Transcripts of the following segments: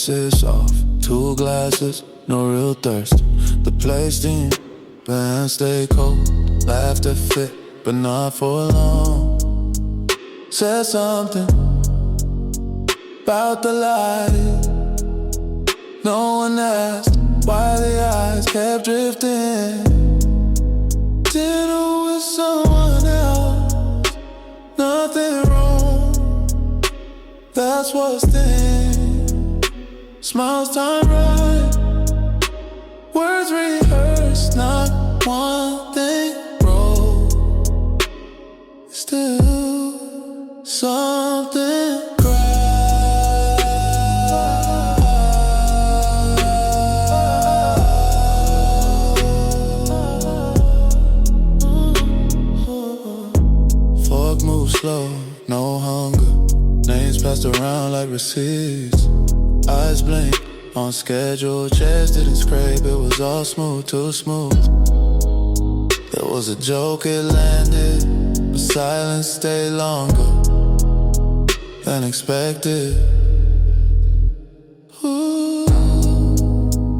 Voices off, 2 glasses, no real thirst. The place dim, bands stay cold. Laughter fit, but not for long. Said something about the light. No one asked why the eyes kept drifting. Dinner with someone else, nothing wrong. That's what's there. Smiles time right, words rehearsed, not one thing wrong. Still something slow, no hunger. Names passed around like receipts. Eyes blink on schedule. Chairs didn't scrape, it was all smooth, too smooth. There was a joke, it landed, but silence stayed longer than expected. Ooh,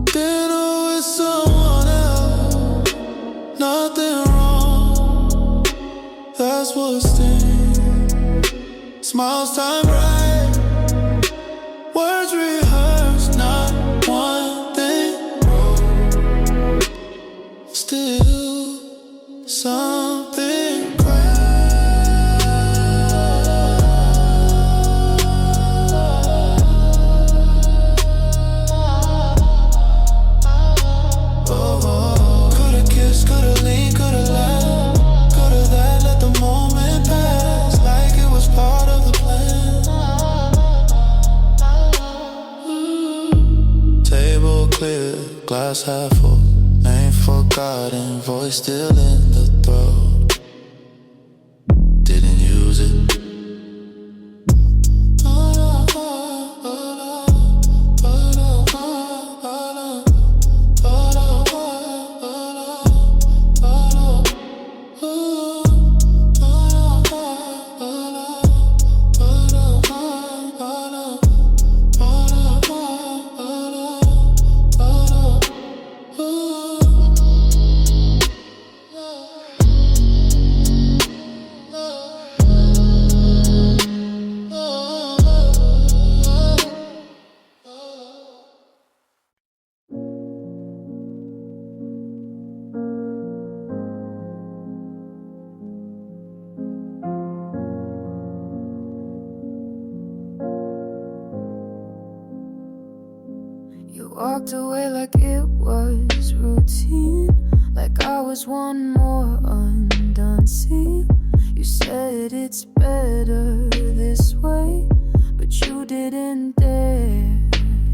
dinner with someone else, nothing wrong. That's what's there. Smiles time right, words rehearsed, not one thing wrong. Still something Coulda kissed, coulda leaned, coulda laughed, coulda that, let the moment pass like it was part of the plan. Table clear, glass half full, name forgotten, voice still in the throat. Didn't use it. Walked away like it was routine, like I was one more undone scene. You said it's better this way, but you didn't dare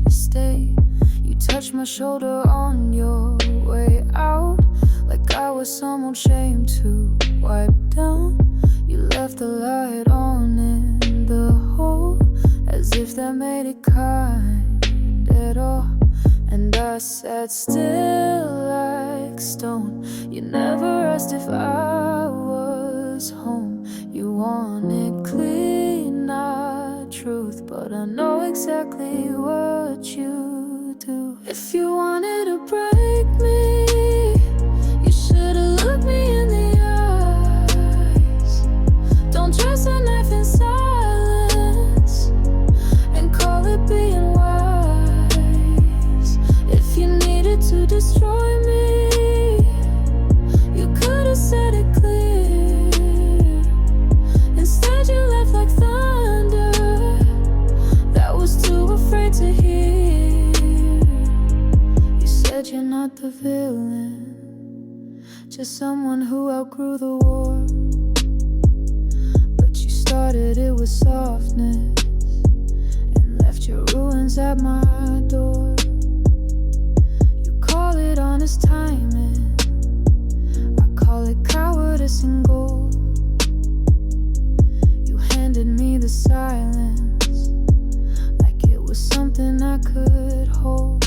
to stay. You touched my shoulder on your way out, like I was some old shame to wipe down. You left the light on in the hole, as if that made it kind at all. And I sat still like stone. You never asked if I was home. You wanted clean, not truth, but I know exactly what you do. If you wanted to break me, you should've looked me in the eyes. Don't dress a knife in silence and call it being wise. To destroy me, you could've said it clear. Instead you left like thunder that was too afraid to hear. You said you're not the villain, just someone who outgrew the war. But you started it with softness and left your ruins at my door. Call it honest timing, I call it cowardice and gold. You handed me the silence like it was something I could hold.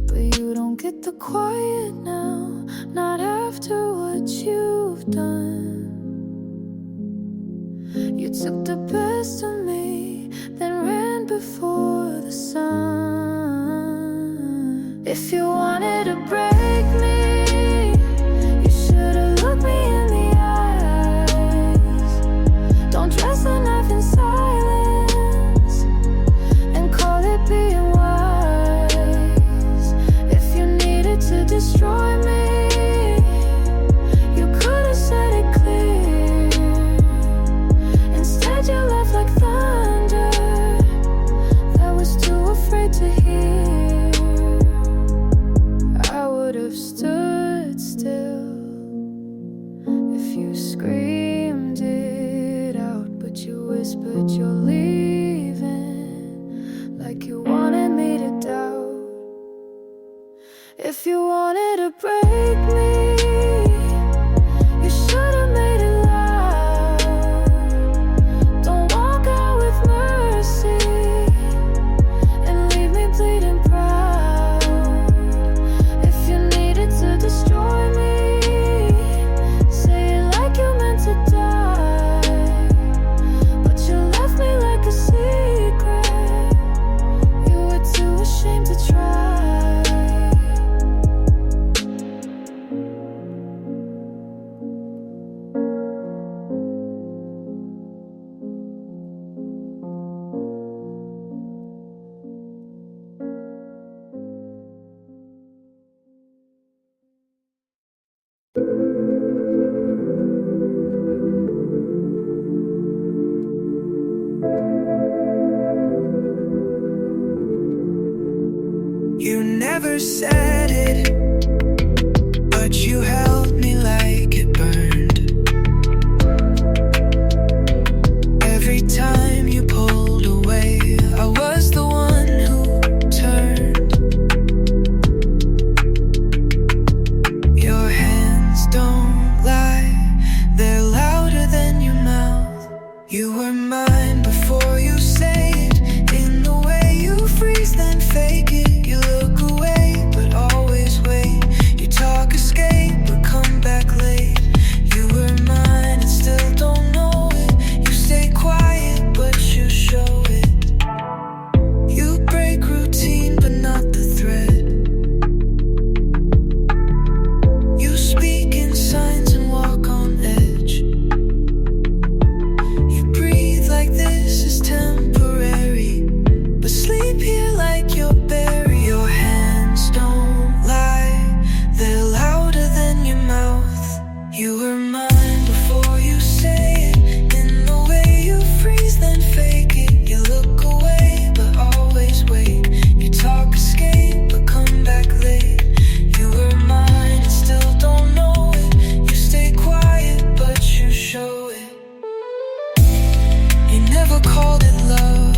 But you don't get the quiet now, not after what you've done. You took the best of me, then ran before the sun. never said it, but you held me like it burned. Every time you pulled away, I was the one who turned. Your hands don't lie, they're louder than your mouth. You were mine before you say it, in the way you freeze then fake it. You look away but always wait, you talk escape but come back late. You were mine and still don't know it, you stay quiet but you show it. You break routine but not the thread. You speak in signs and walk on edge. You breathe like this is temporary, but sleep here like you're buried. Your hands don't lie, they're louder than your mouth. You were mine before you say it, in the way you freeze then fake it. You look away but always wait, you talk escape but come back late. You were mine and still don't know it, you stay quiet but you show it. You never called it love,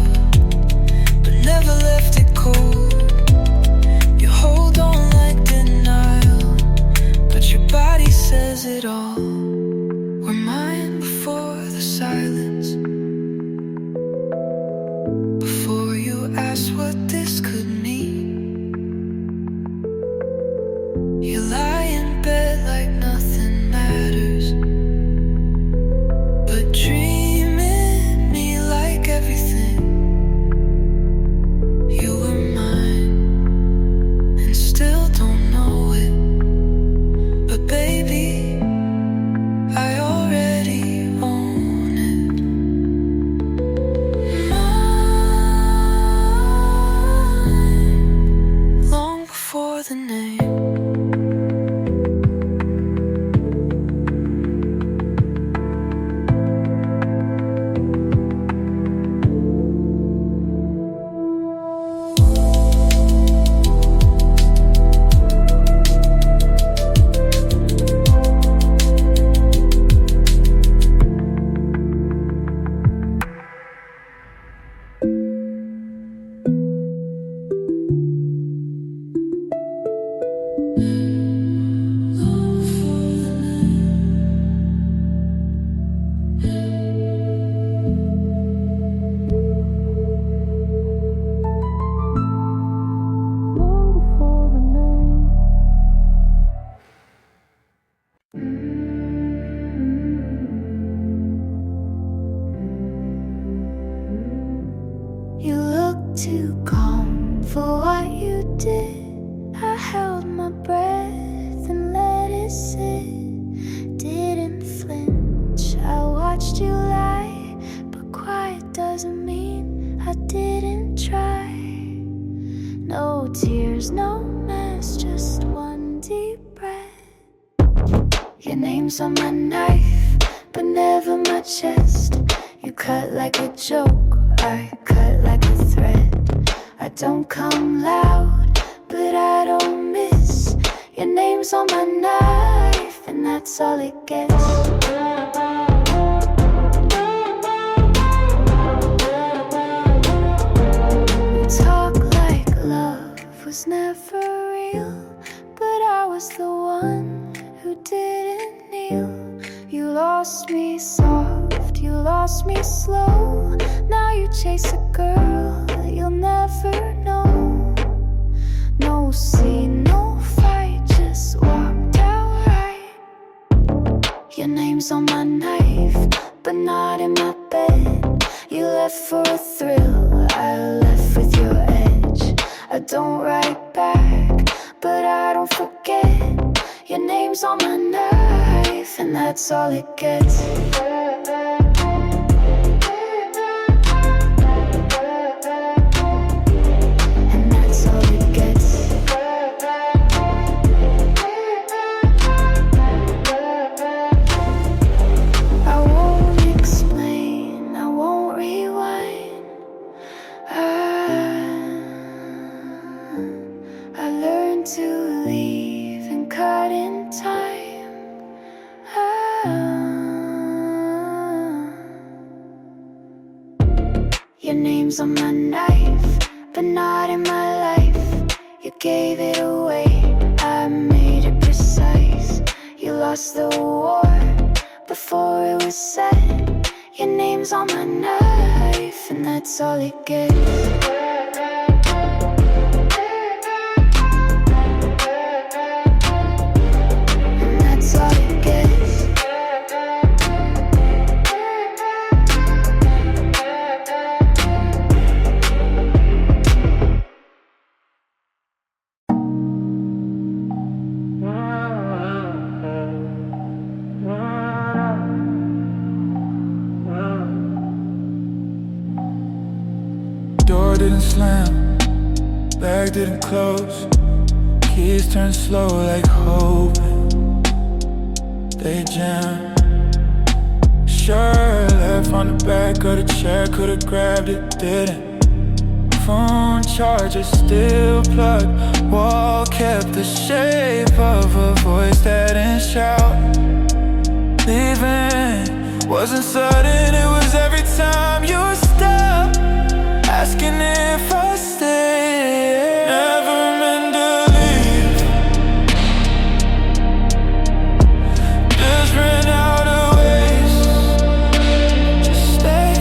but never left it cold. You hold on like denial, but your body says it all. We're mine before the silence, before you asked what this could mean. You lie in bed like nothing matters, but dream in me like everything. You were mine and still don't know it, but baby, I already own it. Mine, long before the name. You look too calm for what you did. I held my breath and let it sit. Didn't flinch, I watched you lie, but quiet doesn't mean I didn't try. No tears, no mess, just one deep breath. Your name's on my knife, but never my chest. You cut like a joke, I cut like a thread. I don't come loud, but I don't miss. Your name's on my knife, and that's all it gets. We talk like love was never real, but I was the one who didn't kneel. You lost me soft, you lost me slow. Now you chase a girl you'll never know. No scene, no fight, just walked out right. Your name's on my knife, but not in my bed. You left for a thrill, I left with your edge. I don't write back, but I don't forget. Your name's on my knife, and that's all it gets. I learned name's on my knife, but not in my life. You gave it away, I made it precise. You lost the war before it was said. Your name's on my knife, and that's all it gets. Door didn't slam, bag didn't close, keys turned slow like hoping they jam. Sure, left on the back of the chair, could've grabbed it, didn't. Phone charger still plugged, wall kept the shape of a voice that didn't shout. Leaving wasn't sudden, it was every time you stopped asking if I stay. Never meant to leave, just ran out of ways to stay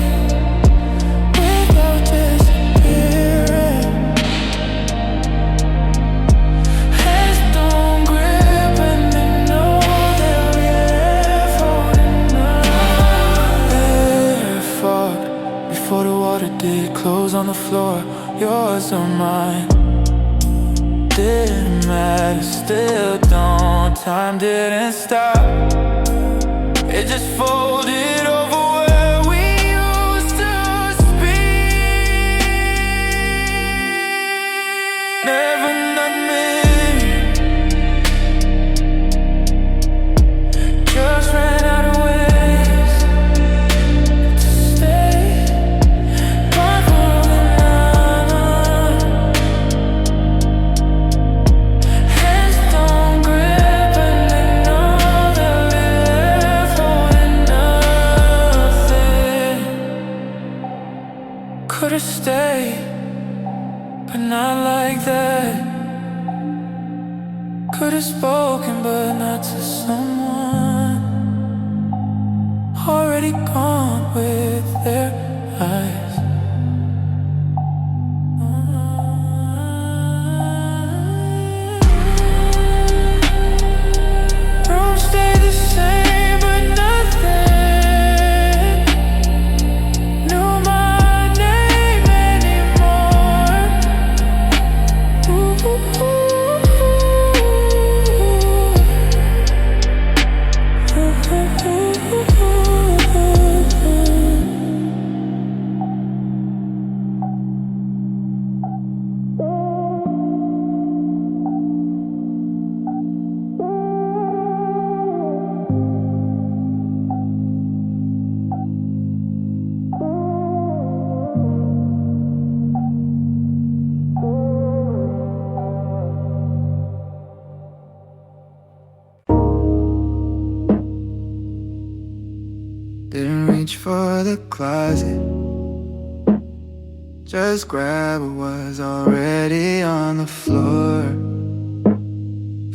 without disappearing. Hands don't grip and they know they'll be there for enough. They're fogged before the water did. Clothes on the floor, yours or mine. Didn't matter, still don't. Time didn't stop, it just folded over where we used to speak. Never not me, just ran out of ways to stay. Could've stayed, but not like that. Could've spoken, but not to someone already gone with their eyes. Room stay the same, but nothing knew my name anymore. Didn't reach for the closet, just grab what was already on the floor.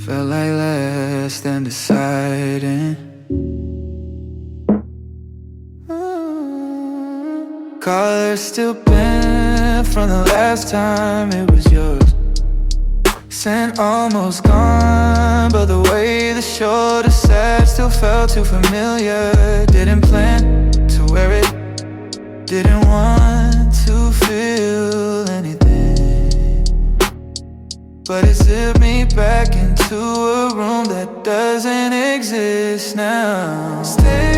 Felt like less than deciding. Color still bent from the last time it was yours. Scent almost gone, but the way the shoulder sat still felt too familiar. Didn't plan to wear it, didn't want to feel anything, but it zipped me back into a room that doesn't exist now. Stay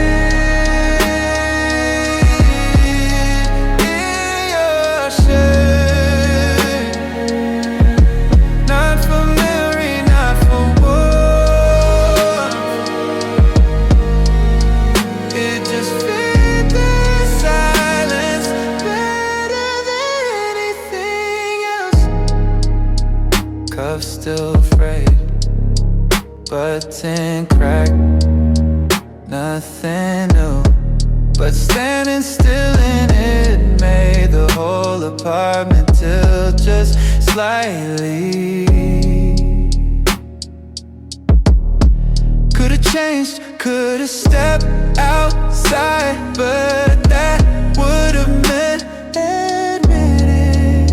in your shade. Still frayed, button cracked, nothing new. but standing still in it made the whole apartment tilt just slightly. Could've changed, could've stepped outside, but that would've meant admitting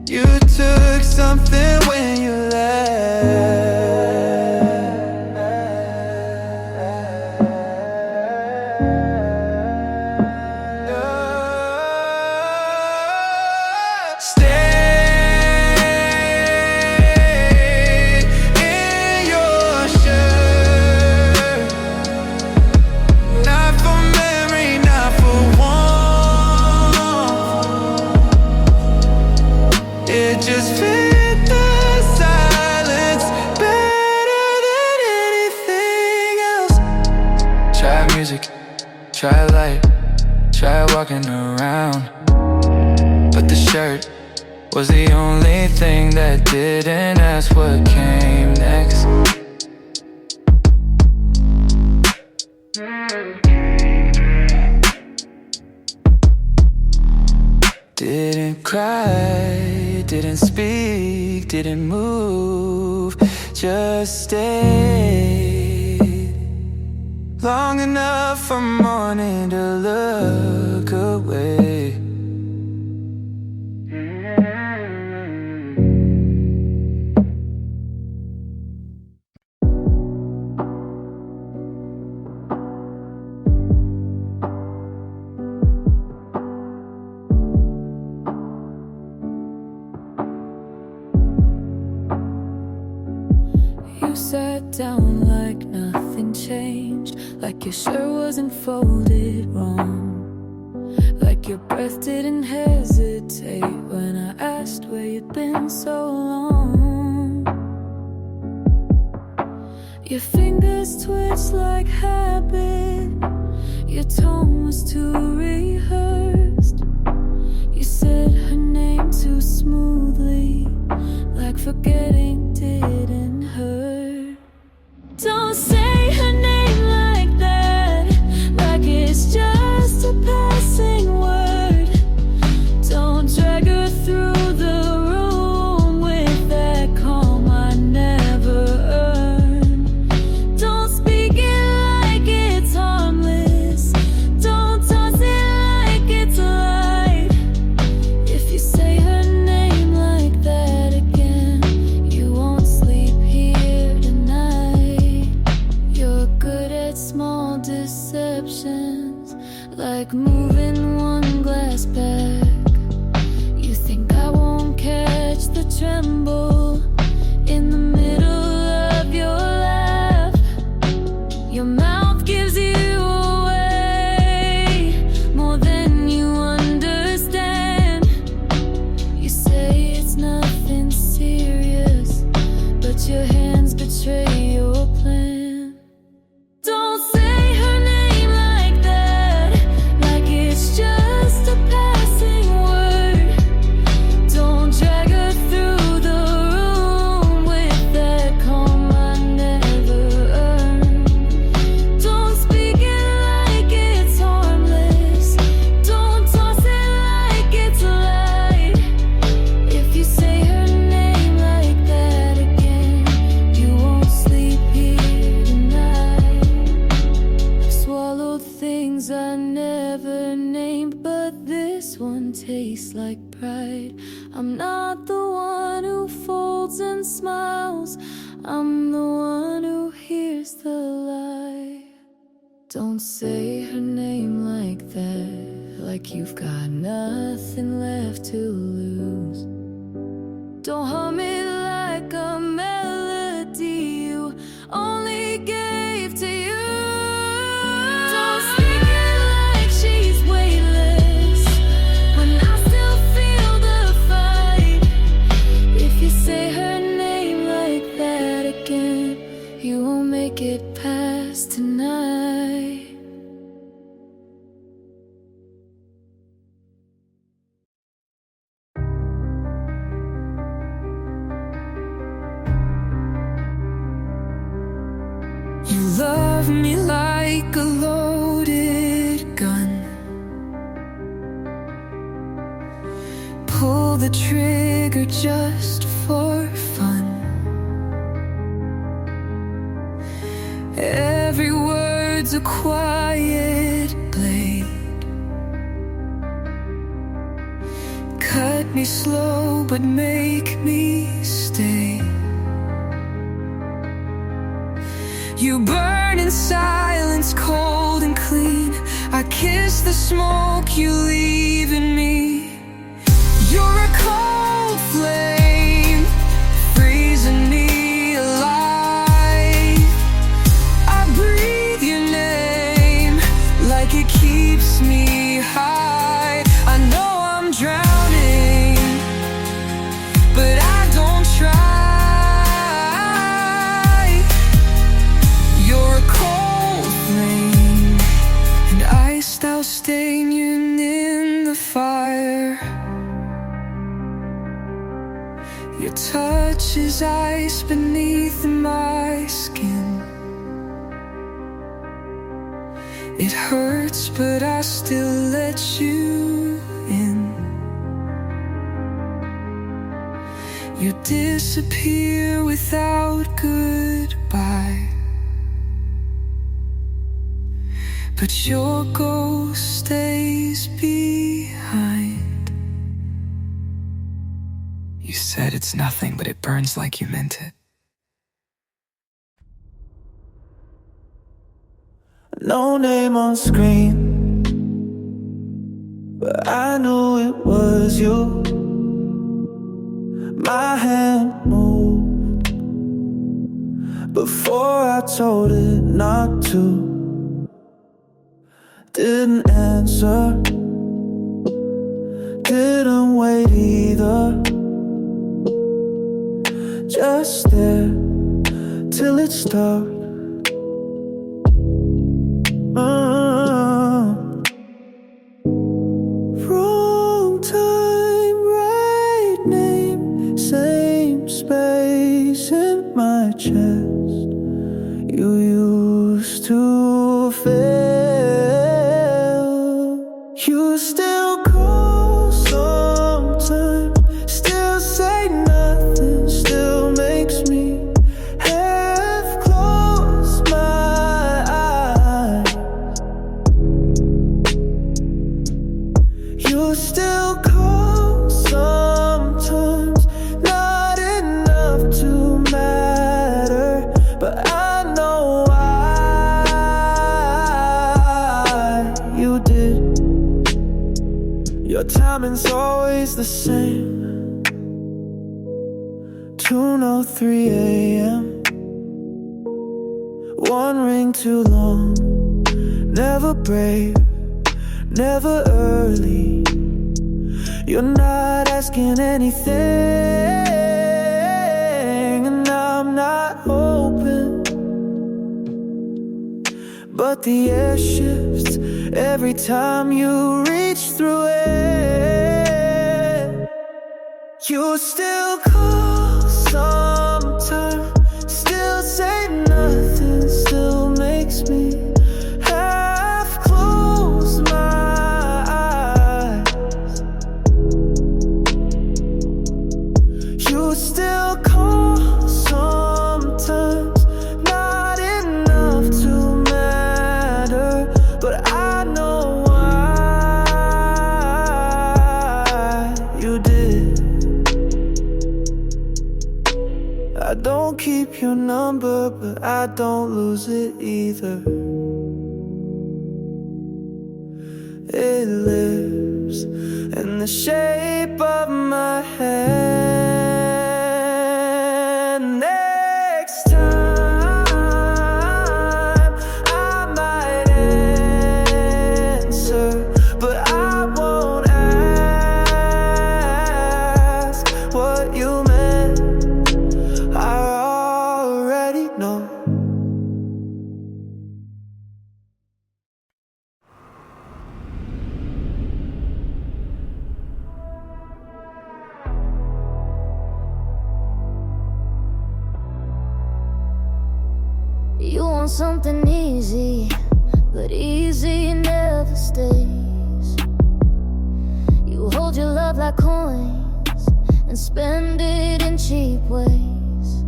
you took something when you left. Try light, try walking around, but the shirt was the only thing that didn't ask what came next. Didn't cry, didn't speak, didn't move, just stayed long enough for morning to look away. You sat down like nothing changed, like your shirt wasn't folded wrong, like your breath didn't hesitate when I asked where you'd been so long. Your fingers twitched like habit, your tone was too rehearsed. You said her name too smoothly, like forgetting didn't hurt. Don't say her name like that, like it's just a passing word. Don't drag her through the room with that calm I never earned. Don't speak it like it's harmless, don't toss it like it's light. If you say her name like that again, you won't sleep here tonight. You're good at small deceptions, like moving one glass back. You think I won't catch the tremble in the middle of your laugh. Your mouth gives you away more than you understand. You say it's nothing serious, but your hands betray your plan. Don't say her name like that, like it's just a passing word. Don't drag her through the room with that calm I never earned. Don't speak it like it's harmless, don't toss it like it's light. If you say her name like that again, you won't sleep here tonight. I've swallowed things I never named, but this one tastes like pride. I'm not the one who folds and smiles, I'm the one who hears the lie. Don't say her name like that, like you've got nothing left to lose. Don't hum it like a melody you only gave to you. Don't speak it like she's weightless when I still feel the fight. If you say her name like that again, you won't make it past tonight. You love me like a loaded here just for fun. Every word's a quiet blade. Cut me slow but make me stay. You burn in silence, cold and clean. I kiss the smoke you leave in me. You're a cold flame, freezing me alive. I breathe your name like it keeps me high. I know I'm drowning, but I don't try. You're a cold flame, and ice I'll stain you in the fire. Your touch is ice beneath my skin. It hurts, but I still let you in. You disappear without goodbye, but your ghost stays behind. You said it's nothing, but it burns like you meant it. No name on screen, but I knew it was you. My hand moved before I told it not to. Didn't answer, didn't wait either. Just there till it stopped. Wrong time, right name, same space in my chest. You used to fail. You still call sometimes, still say nothing, still makes me half close my eyes. You still call sometimes, not enough to matter, but I know why you did. Your timing's always the same. 2:03 a.m. One ring too long. Never brave, never early. You're not asking anything, and I'm not hoping. But the air shifts every time you reach through it. You still call sometimes, still say nothing, still makes me half close my eyes. You still call sometimes, not enough to matter, but I know why you did. I don't keep your number, but I don't lose it either. It lives in the shape of my hand. Next time I might answer, but I won't ask what you meant. I already know. You want something easy, but easy never stays. You hold your love like coins and spend it in cheap ways.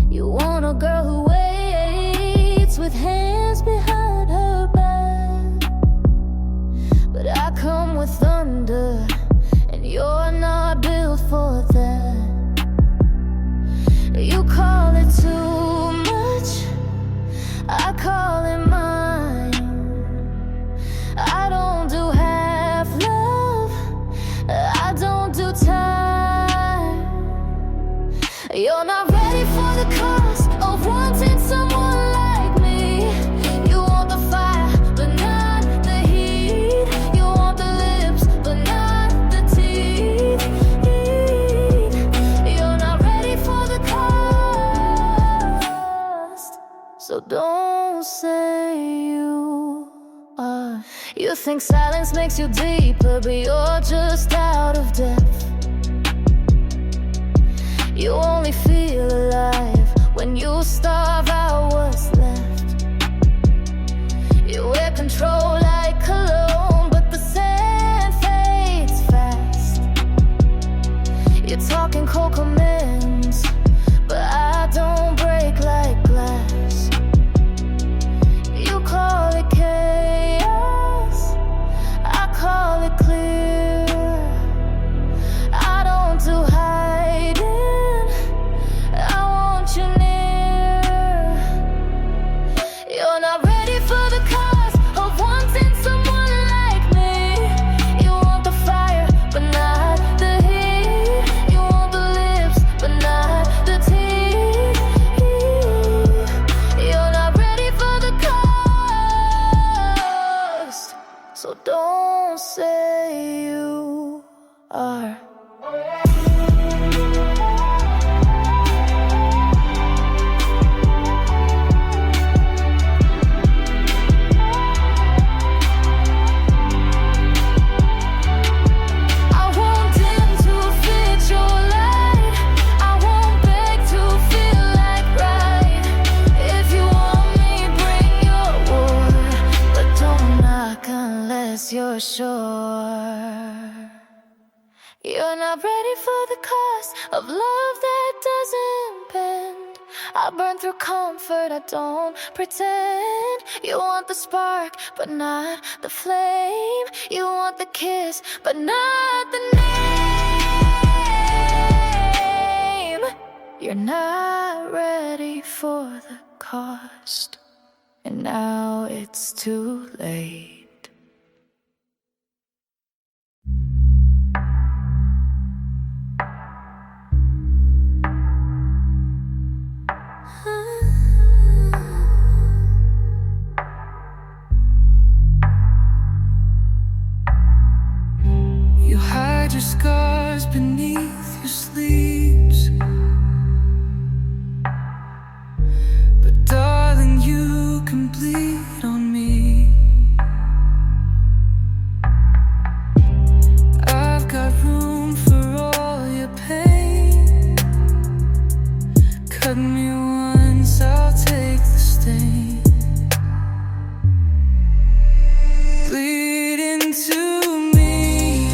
You want a girl who waits with hands behind her back, but I come with thunder, and you're not built for that. You call it too much, I call it mine. I don't do half love, I don't do time. You're not ready for the cost of wanting someone like me. You want the fire, but not the heat. You want the lips, but not the teeth. You're not ready for the cost, so don't say you are. You think silence makes you deeper, but you're just out of depth. You only feel alive when you starve out what's left. You wear control like cologne, but the sand fades fast. You're talking cold commands, but I don't break like glass. You call it chaos, I call it clear. I don't do hiding, I want you near. You're not ready for the cost of wanting someone like me. You want the fire, but not the heat. You want the lips, but not the teeth. You're not ready for the cost, so don't say you are. I won't dim to fit your light, I won't beg to feel like right. If you want me, bring your war, but don't knock unless you're sure. You're not ready for the cost of love that doesn't bend. I burn through comfort, I don't pretend. You want the spark, but not the flame. You want the kiss, but not the name. You're not ready for the cost, and now it's too late. You hide your scars beneath your sleeves, but darling, you can bleed on me. I've got room for all your pain. Cut me once, I'll take the stain. Bleed into me,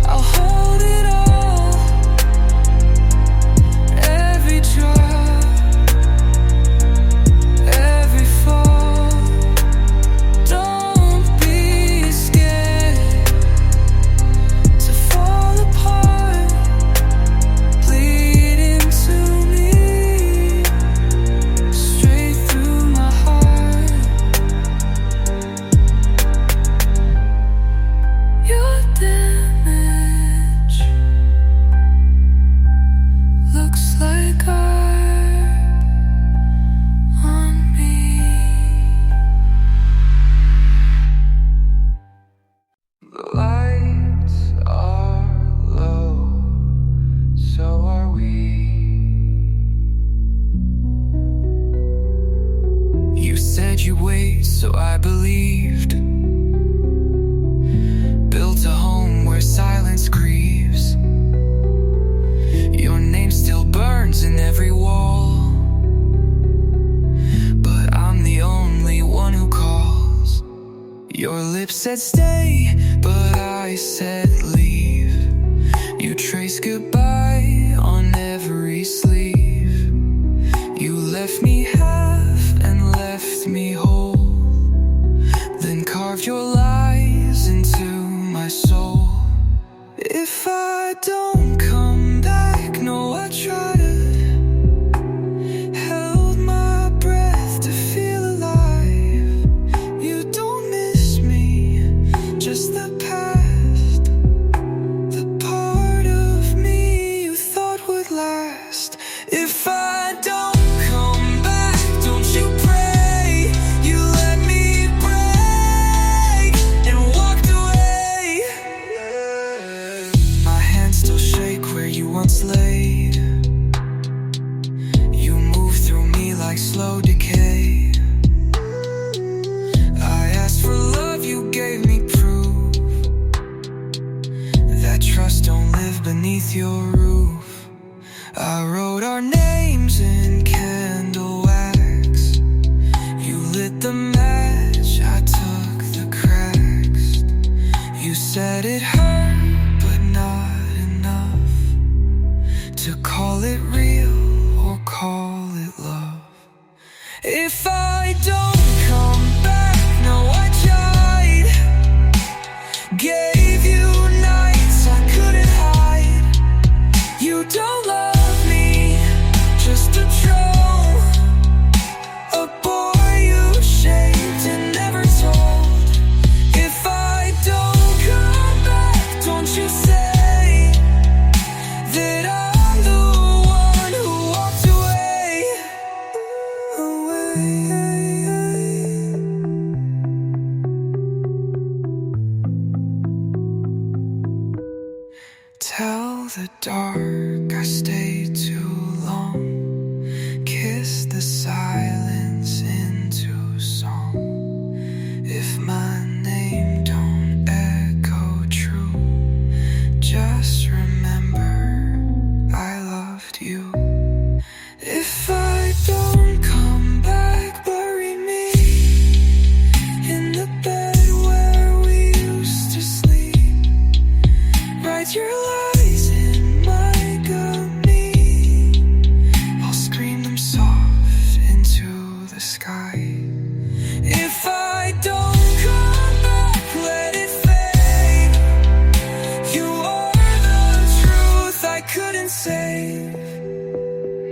I'll hold it all. Every drop, every fall. Don't be scared to fall apart. Bleed into me, straight through my heart. Your damage looks like art on me. The lights are low, so are we. You said you wait, so I believed. Built a home where silence grieves. Your name still burns in every wall, but I'm the only one who calls. Your lips said stay, but I said leave. You trace goodbye on every sleeve. You left me half and left me whole, then carved your lies into my soul. If I don't come back, no, I tried. Held my breath to feel alive. You don't miss me, just the past, the part of me you thought would last. If I don't come back, don't you pray. You let me break and walked away. My hands still shake where you once laid. You move through me like slow decay. I asked for love, you gave me proof that trust don't live beneath your roof. I wrote our names in candle wax. You lit the match, I took the cracks. You said it hurt, but not enough to call it real or call it love. If I don't come back, no, I tried. Gave you nights I couldn't hide. You don't love me, just a troll, a boy you shaped and never told. If I don't come back, don't you say that I'm the one who walked away. Tell the dark I stayed too long. Kiss the silence into song. If my name don't echo true, just remember I loved you. If I don't come back, bury me in the bed where we used to sleep. Write your lies in my gummy. I'll scream them soft into the sky. If I don't come back, let it fade. You are the truth I couldn't save.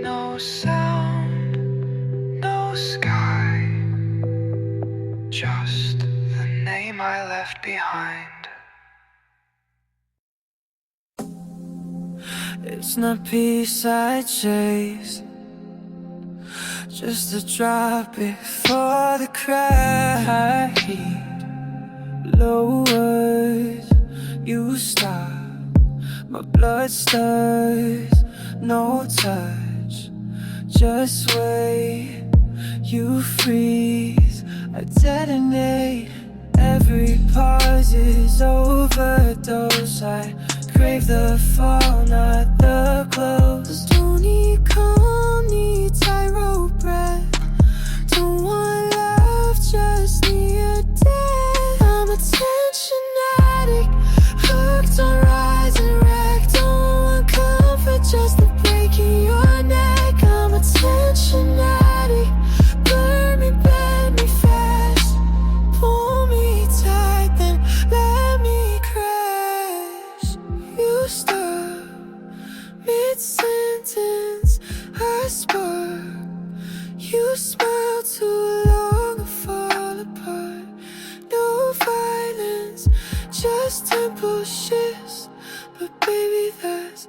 No sound, no sky, just the name I left behind. It's not peace I chase, just a drop before the crack. Lowers, you stop, my blood stirs. No touch, just wait. You freeze, I detonate. Every pause is overdose. I crave the fall, not the close. Don't need calm, need tightrope breath. Don't want love, just need a death. I'm a tension addict, hooked on rise and wreck. Don't want comfort, just the break in your neck. I'm a tension addict, burn me, bend me fast. Pull me tight, then let me crash. You stop mid-sentence, I spark. You smile too long to fall apart. No violence, just tempo shifts. But baby, that's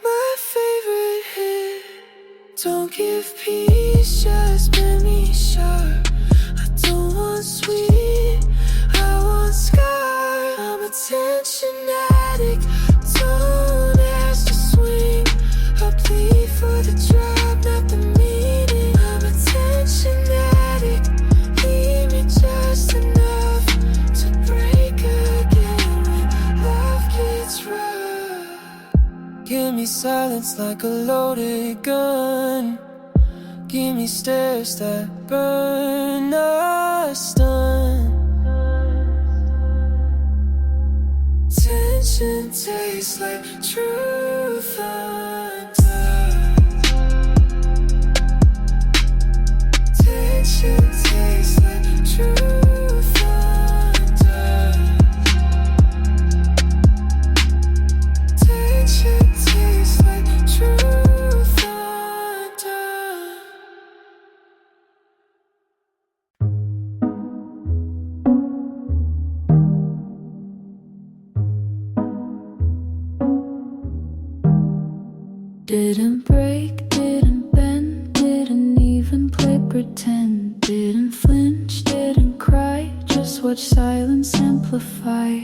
my favorite hit. Don't give peace, just bend me sharp. I don't want sweet, I want scar. I'm a tension addict, don't ask to swing. I plead for the drop, not the meaning. I'm a tension addict, leave me just enough to break again when love gets rough. Give me silence like a loaded gun. Give me stares that burn us stun. Tension Attention tastes like truth undone. Attention tastes like truth undone. Attention tastes like truth undone. Didn't break, didn't bend, didn't even play pretend. Didn't flinch, didn't cry, just watch silence amplify.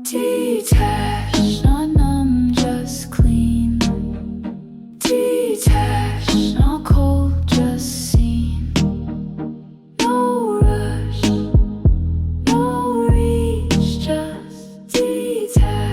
Detached, not numb, just clean. Detached, not cold, just seen. No rush, no reach, just detached.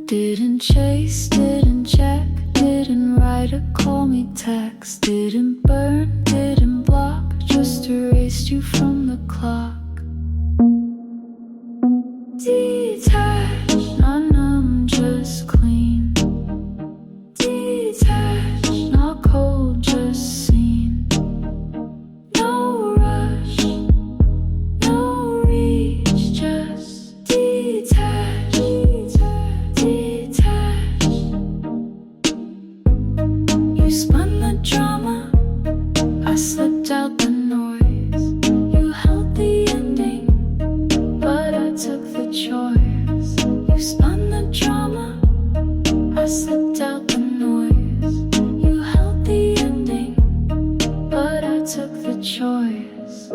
Didn't chase, didn't check, didn't write a call me text. Didn't burn, didn't block, just erased you from the clock. Detached, not numb, just clean. Detached, not cold, just seen. No rush, no reach, just detached. Detached. You spun the drama, I slipped out the noise. You held the ending, but I took the choice. You spun the drama, I slipped out the noise. You held the ending, but I took the choice.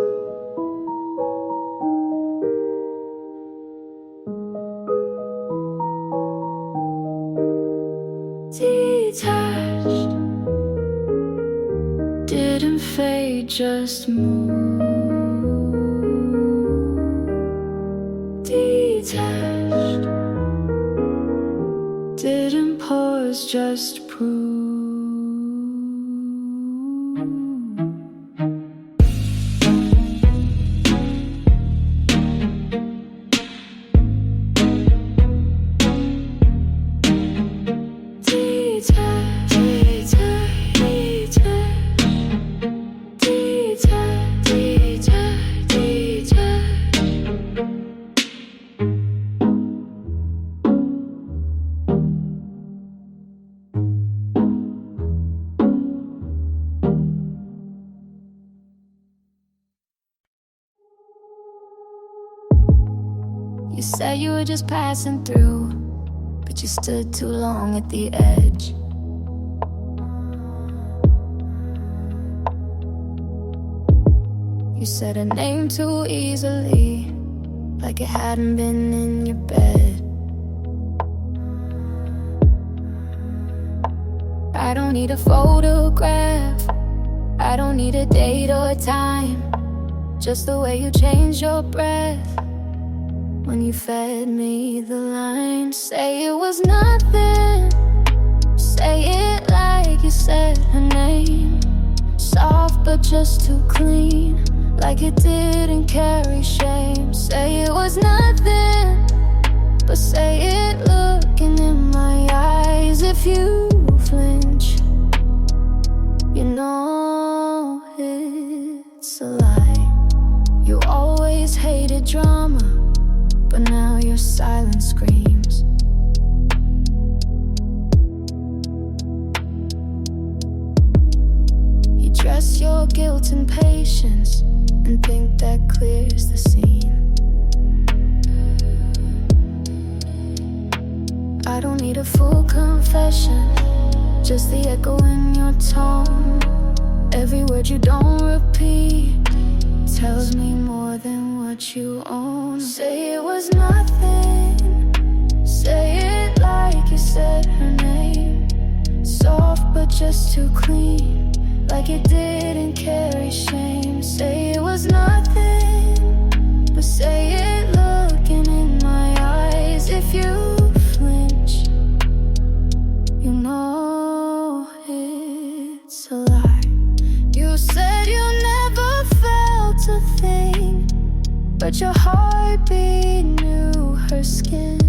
Detached, didn't fade, just move. Detached, didn't pause, just prove. Detached, detached, detached, detached, detached. You said you were just passing through, but you stood too long at the edge. You said a name too easily, like it hadn't been in your bed. I don't need a photograph, I don't need a date or time, just the way you changed your breath when you fed me the line. Say it was nothing, say it like you said her name. Soft but just too clean, like it didn't carry shame. Say it was nothing, but say it looking in my eyes. If you flinch, you know it's a lie. You always hated drama, but now your silence screams. You dress your guilt and patience and think that clears the scene. I don't need a full confession, just the echo in your tone. Every word you don't repeat tells me more than what you own. Say it was nothing, say it like you said her name. Soft but just too clean, like it didn't carry shame. Say it was nothing, but say it looking in my eyes. If you flinch, but your heartbeat knew her skin.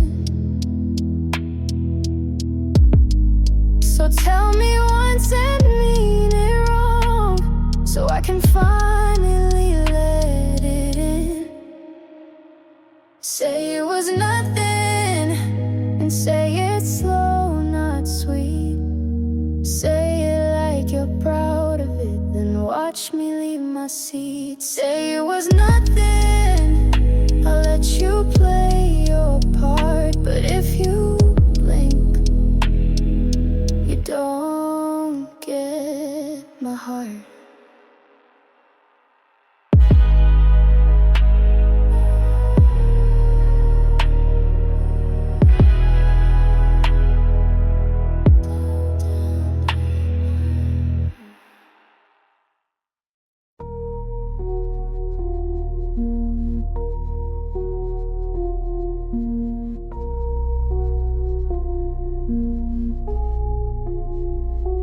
So tell me once and mean it wrong, so I can finally let it in. Say it was nothing, and say it slow, not sweet. Say it like you're proud of it, then watch me leave my seat. Say it was nothing, I'll let you play your part. But if you blink, you don't get my heart.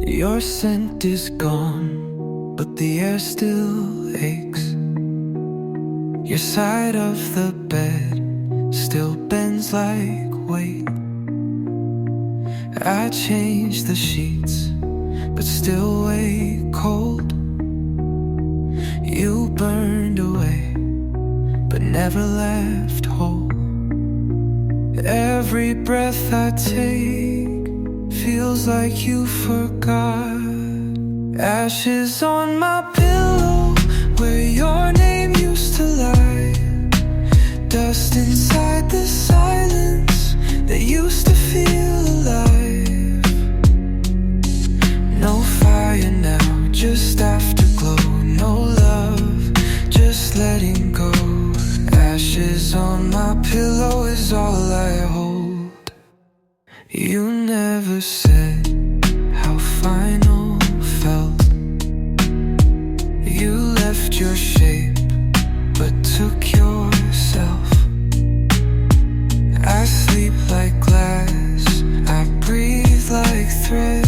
Your scent is gone, but the air still aches. Your side of the bed still bends like weight. I changed the sheets, but still wake cold. You burned away, but never left whole. Every breath I take feels like you forgot. Ashes on my pillow, where your name used to lie. Dust inside the silence that used to feel alive. No fire now, just afterglow. No love, just letting go. Ashes on my pillow is all I hold. You never said how final felt. You left your shape, but took yourself. I sleep like glass, I breathe like thread.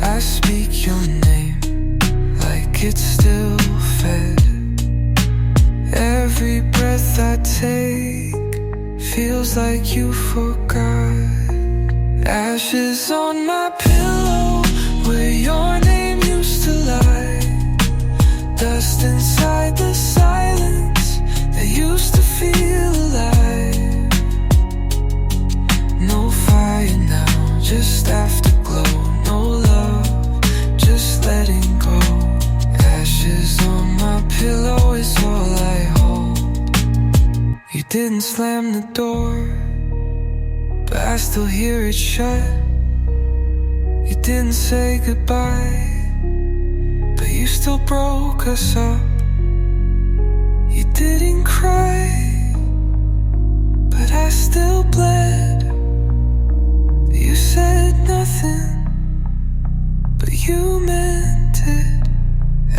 I speak your name like it's still fed. Every breath I take feels like you forgot. Ashes on my pillow, where your name used to lie. Dust inside the silence that used to feel alive. No fire now, just afterglow. No love, just letting go. Ashes on my pillow is all I hold. You didn't slam the door, but I still hear it shut. You didn't say goodbye, but you still broke us up. You didn't cry, but I still bled. You said nothing, but you meant it.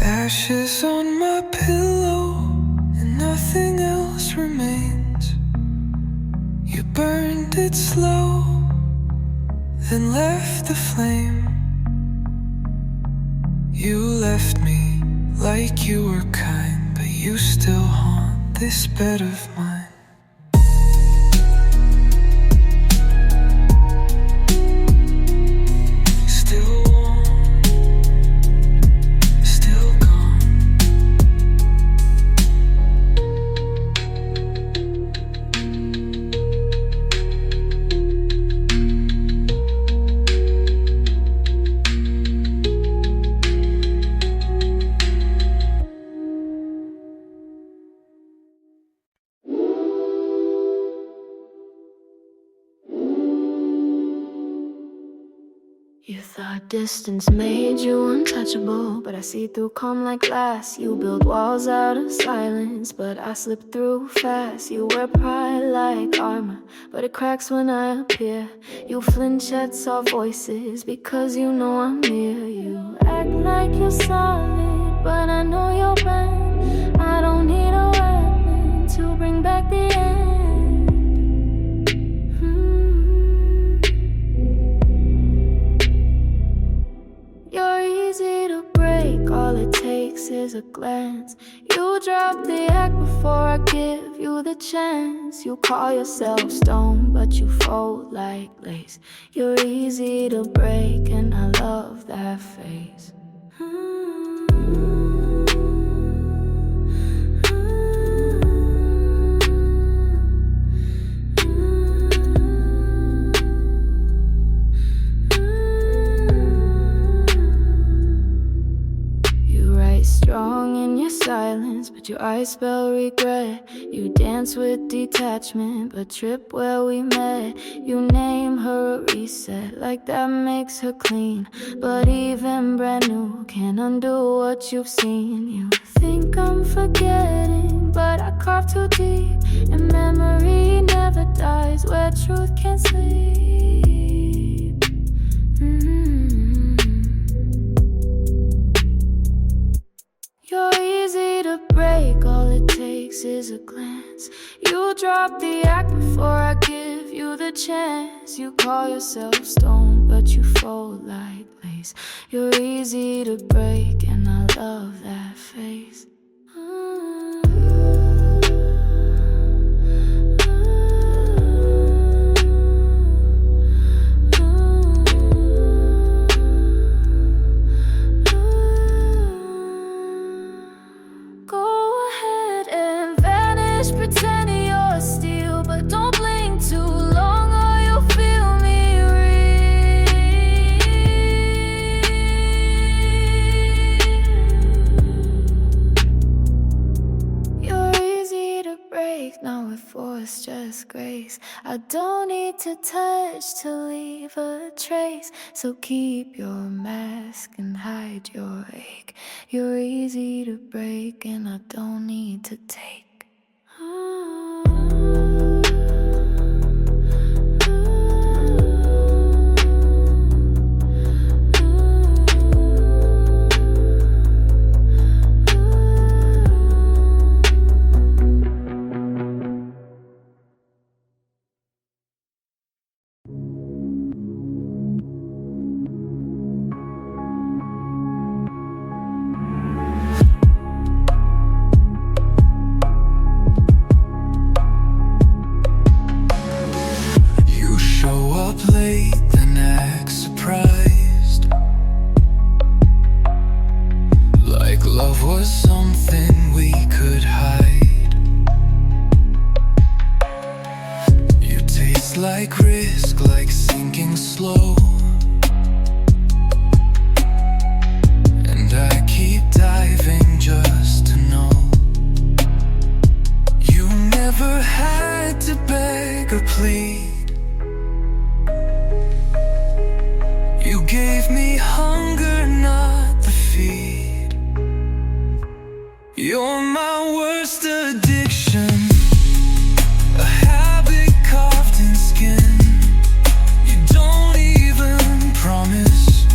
Ashes on my pillow, and nothing else remains. You burned it slow, then left the flame. You left me like you were kind, but you still haunt this bed of mine. Still warm, still gone. You thought distance made you untouchable, but I see through calm like glass. You build walls out of silence, but I slip through fast. You wear pride like armor, but it cracks when I appear. You flinch at soft voices because you know I'm near. You act like you're solid, but I know you're bent. I don't need a weapon to bring back the end. You're easy to break, all it takes is a glance. You drop the act before I give you the chance. You call yourself stone, but you fold like lace. You're easy to break, and I love that face. Strong in your silence, but your eyes spell regret. You dance with detachment, but trip where we met. You name her a reset, like that makes her clean. But even brand new can't undo what you've seen. You think I'm forgetting, but I carve too deep, and memory never dies where truth can't sleep. You're easy to break, all it takes is a glance. You drop the act before I give you the chance. You call yourself stone, but you fold like lace. You're easy to break, and I love that face. Pretending you're steel, but don't blink too long or you'll feel me real. You're easy to break, not with force, just grace. I don't need to touch to leave a trace, so keep your mask and hide your ache. You're easy to break, and I don't need to take. Late, then act surprised, like love was something we could hide. You taste like risk, like sinking slow, and I keep diving just to know. You never had to beg or plead. You gave me hunger, not the feed. You're my worst addiction, a habit carved in skin. You don't even promise,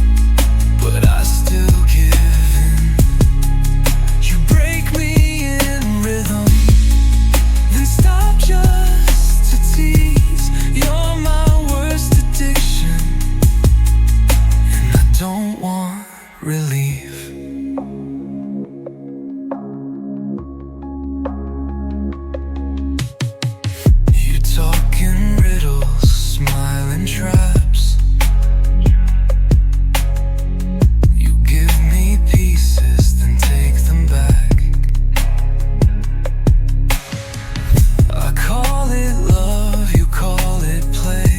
but I still give in. You break me in rhythm, then stop just to tease. You're my worst addiction, don't want relief. You talk in riddles, smile in traps. You give me pieces, then take them back. I call it love, you call it play.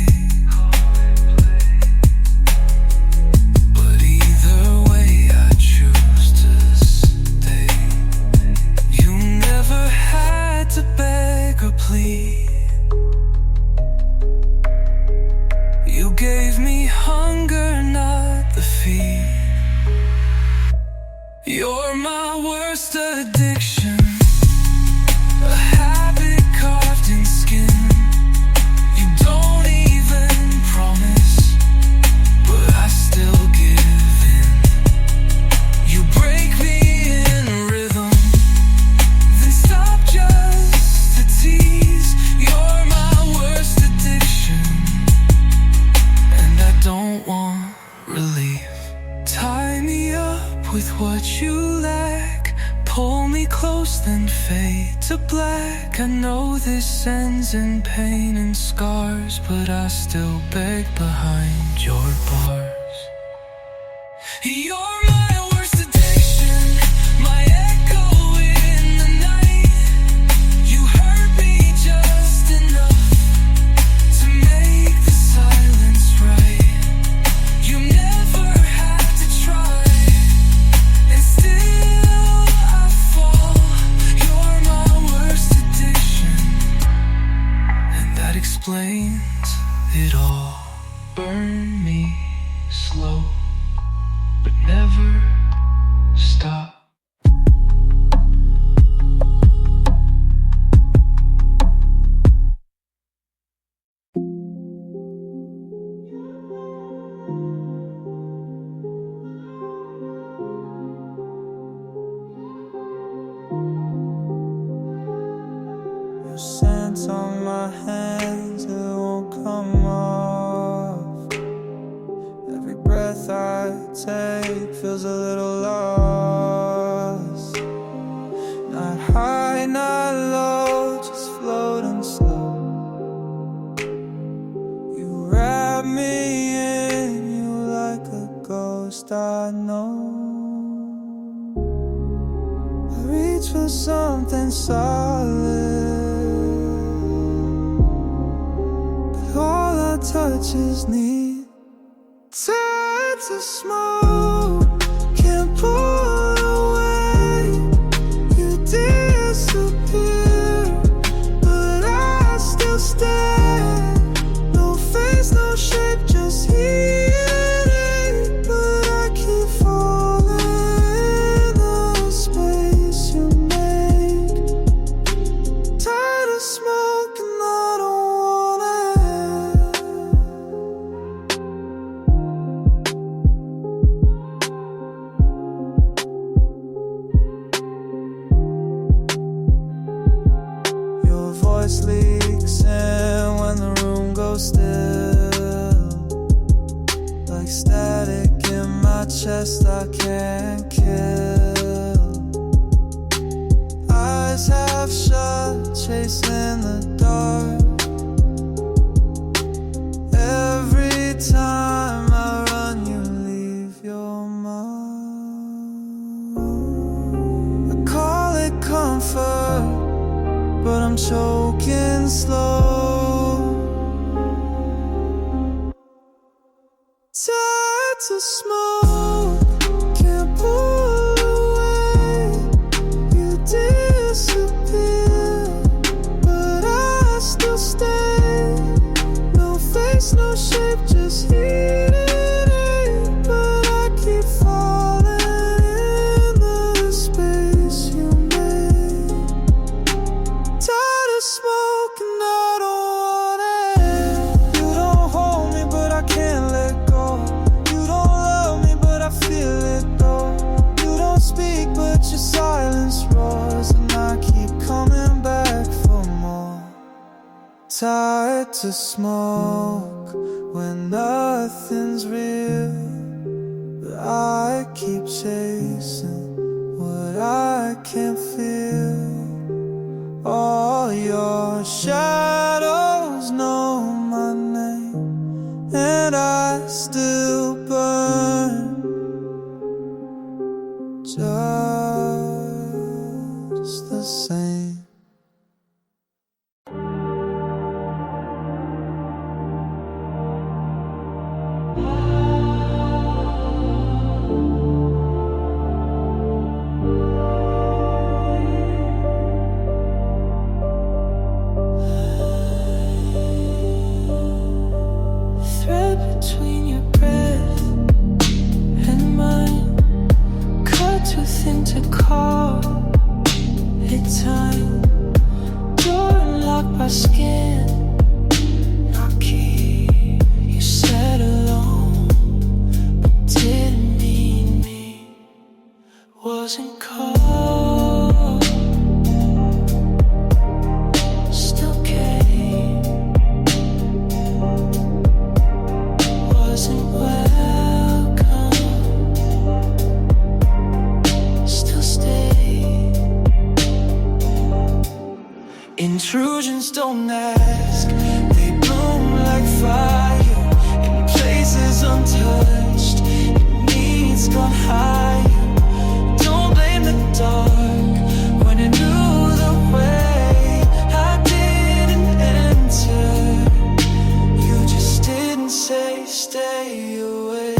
You gave me hunger, not the feed. You're my worst addiction, a habit carved in skin. You don't even promise, but I still give in. You break me in rhythm, then stop just to tease. You're my worst addiction, and I don't want relief. Tie me up with what you lack, Hold me close, then fade to black. I know this ends in pain and scars, but I still beg behind your bars. You're my worst addiction, my echo in the night. You hurt me just enough to make the silence right. You never had to try, and still I fall. You're my worst addiction, and that explains it all. Burn me slow, but never stop. Your scent on my hands, it won't come off. Every breath I take feels a little lost. Not high, not low, just floating slow. You wrap me in you like a ghost I know. I reach for something solid, all I touch is need. Tides of smoke can't pull away. You disappear, but I still stay. No face, no shape, just heat. But I keep falling in the space you make. Tired of smoke and I don't want it. Your voice leaks in when the room goes still. Like static in my chest I can't kill. Eyes half shut, chasing the dark. Every time I run, you leave your mark. I call it comfort, but I'm choking slow. Tides of smoke can't pull away. You disappear, but I still stay. No face, no shape, just heat. But I keep falling in the space you made. Tired of smoke and I don't want it. You don't hold me, but I can't let go. You don't love me, but I feel it though. You don't speak, but your silence roars, and I keep coming back for more. Tired to smoke when nothing's real, but I keep chasing what I can't feel. All your shadows know my name, and I still burn just the same. Thread between your breath and mine, cut too thin to call it time. Door unlocked by skin, not key. You said alone, but didn't mean me. Wasn't cold, still came. Wasn't welcome, still stayed. Intrusions don't ask, they bloom like fire in places untouched. Your needs gone higher. Don't blame the dark when it knew the way. I didn't enter, you just didn't say stay away.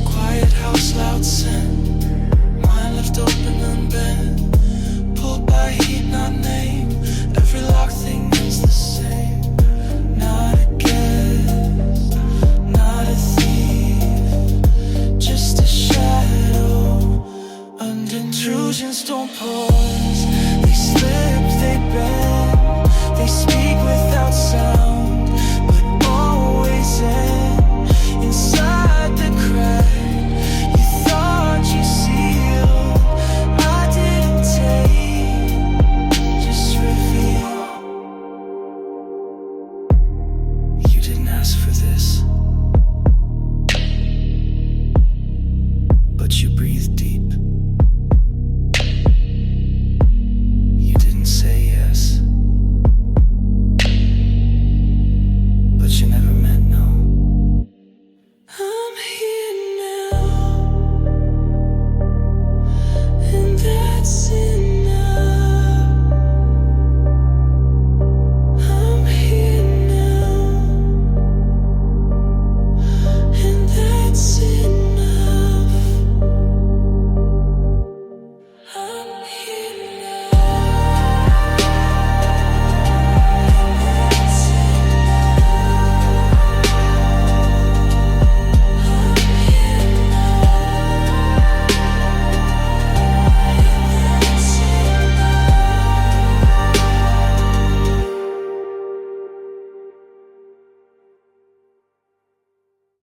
Quiet house, loud scent, mind left open unbent, pulled by heat, not name. Every locked thing is the same. Not a guest, not a thief, just a shadow. And intrusions don't pause, they slip, they bend, they speak without sound.